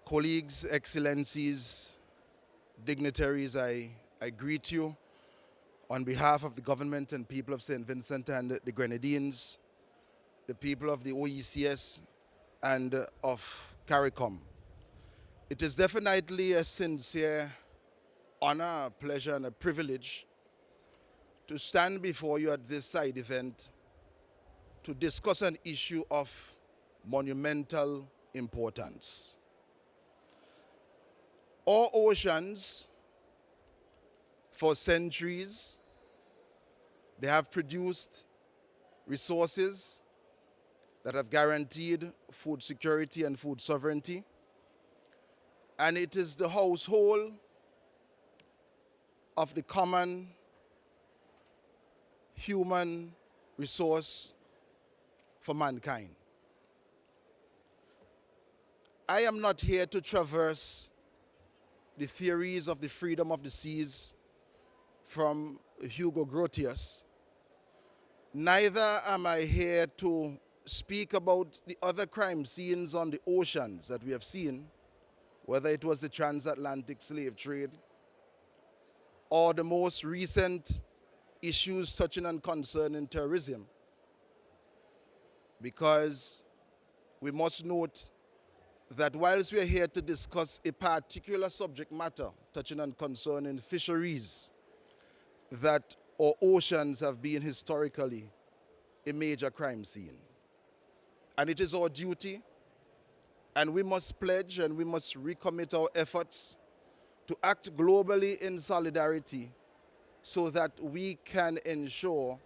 Colleagues, excellencies, dignitaries, I greet you on behalf of the government and people of St. Vincent and the Grenadines, the people of the OECS and of CARICOM. It is definitely a sincere honor, a pleasure and a privilege to stand before you at this side event to discuss an issue of monumental importance. Our oceans, for centuries, they have produced resources that have guaranteed food security and food sovereignty. And it is the household of the common human resource for mankind. I am not here to traverse the theories of the freedom of the seas from Hugo Grotius. Neither am I here to speak about the other crime scenes on the oceans that we have seen, whether it was the transatlantic slave trade or the most recent issues touching and concerning terrorism, because we must note that whilst we are here to discuss a particular subject matter touching and concerning fisheries, that our oceans have been historically a major crime scene. And it is our duty, and we must pledge and we must recommit our efforts to act globally in solidarity so that we can ensure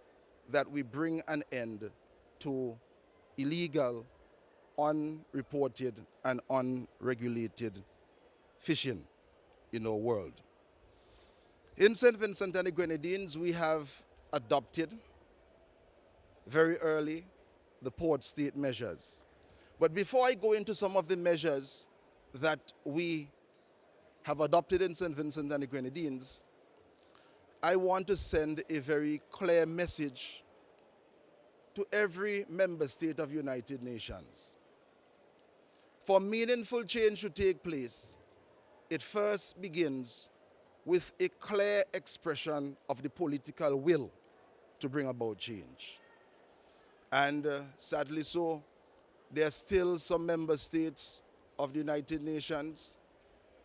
that we bring an end to illegal, unreported and unregulated fishing in our world. In St. Vincent and the Grenadines, we have adopted very early the port state measures. But before I go into some of the measures that we have adopted in St. Vincent and the Grenadines, I want to send a very clear message to every member state of United Nations. For meaningful change to take place, it first begins with a clear expression of the political will to bring about change. And sadly so, there are still some member states of the United Nations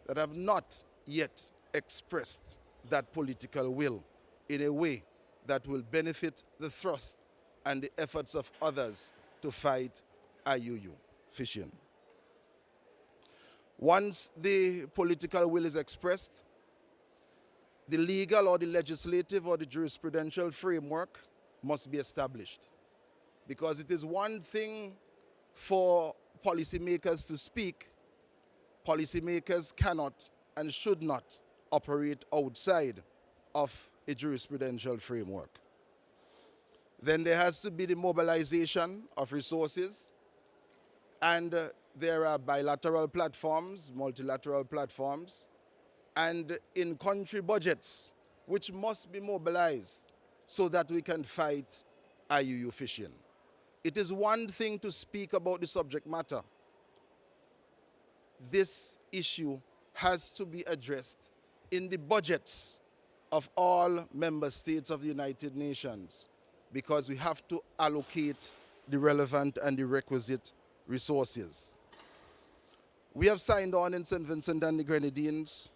that have not yet expressed that political will in a way that will benefit the thrust and the efforts of others to fight IUU fishing. Once the political will is expressed, the legal or the legislative or the jurisprudential framework must be established. Because it is one thing for policymakers to speak, policymakers cannot and should not operate outside of a jurisprudential framework. Then there has to be the mobilization of resources, and there are bilateral platforms, multilateral platforms, and in-country budgets which must be mobilized so that we can fight IUU fishing. It is one thing to speak about the subject matter. This issue has to be addressed in the budgets of all member states of the United Nations, because we have to allocate the relevant and the requisite resources. We have signed on in St. Vincent and the Grenadines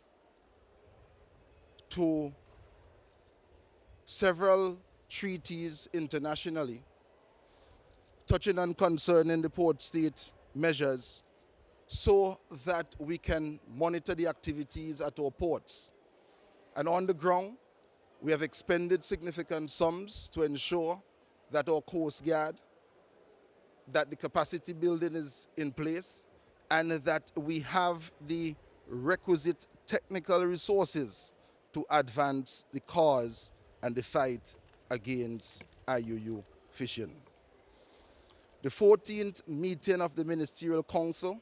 to several treaties internationally touching and concerning the port state measures so that we can monitor the activities at our ports. And on the ground, we have expended significant sums to ensure that our Coast Guard, that the capacity building is in place, and that we have the requisite technical resources to advance the cause and the fight against IUU fishing. The 14th meeting of the Ministerial Council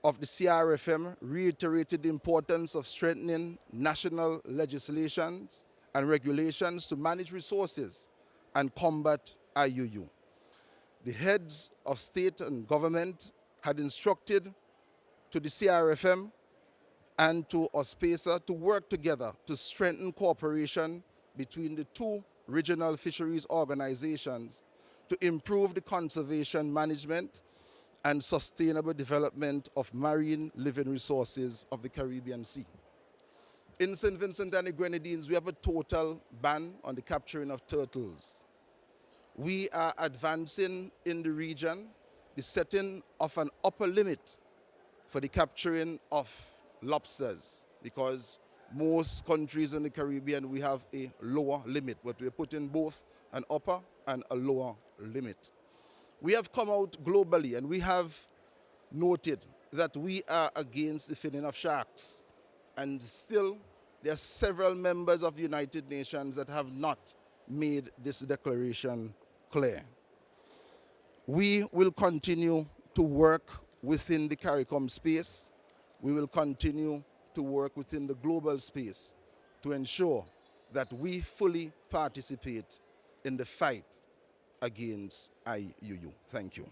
of the CRFM reiterated the importance of strengthening national legislations and regulations to manage resources and combat IUU. The heads of state and government had instructed to the CRFM and to OSPESA to work together to strengthen cooperation between the two regional fisheries organizations to improve the conservation management and sustainable development of marine living resources of the Caribbean Sea. In St. Vincent and the Grenadines, we have a total ban on the capturing of turtles. We are advancing in the region the setting of an upper limit for the capturing of lobsters, because most countries in the Caribbean, we have a lower limit, but we're putting both an upper and a lower limit. We have come out globally and we have noted that we are against the finning of sharks, and still there are several members of the United Nations that have not made this declaration clear. We will continue to work within the CARICOM space. We will continue to work within the global space to ensure that we fully participate in the fight against IUU. Thank you.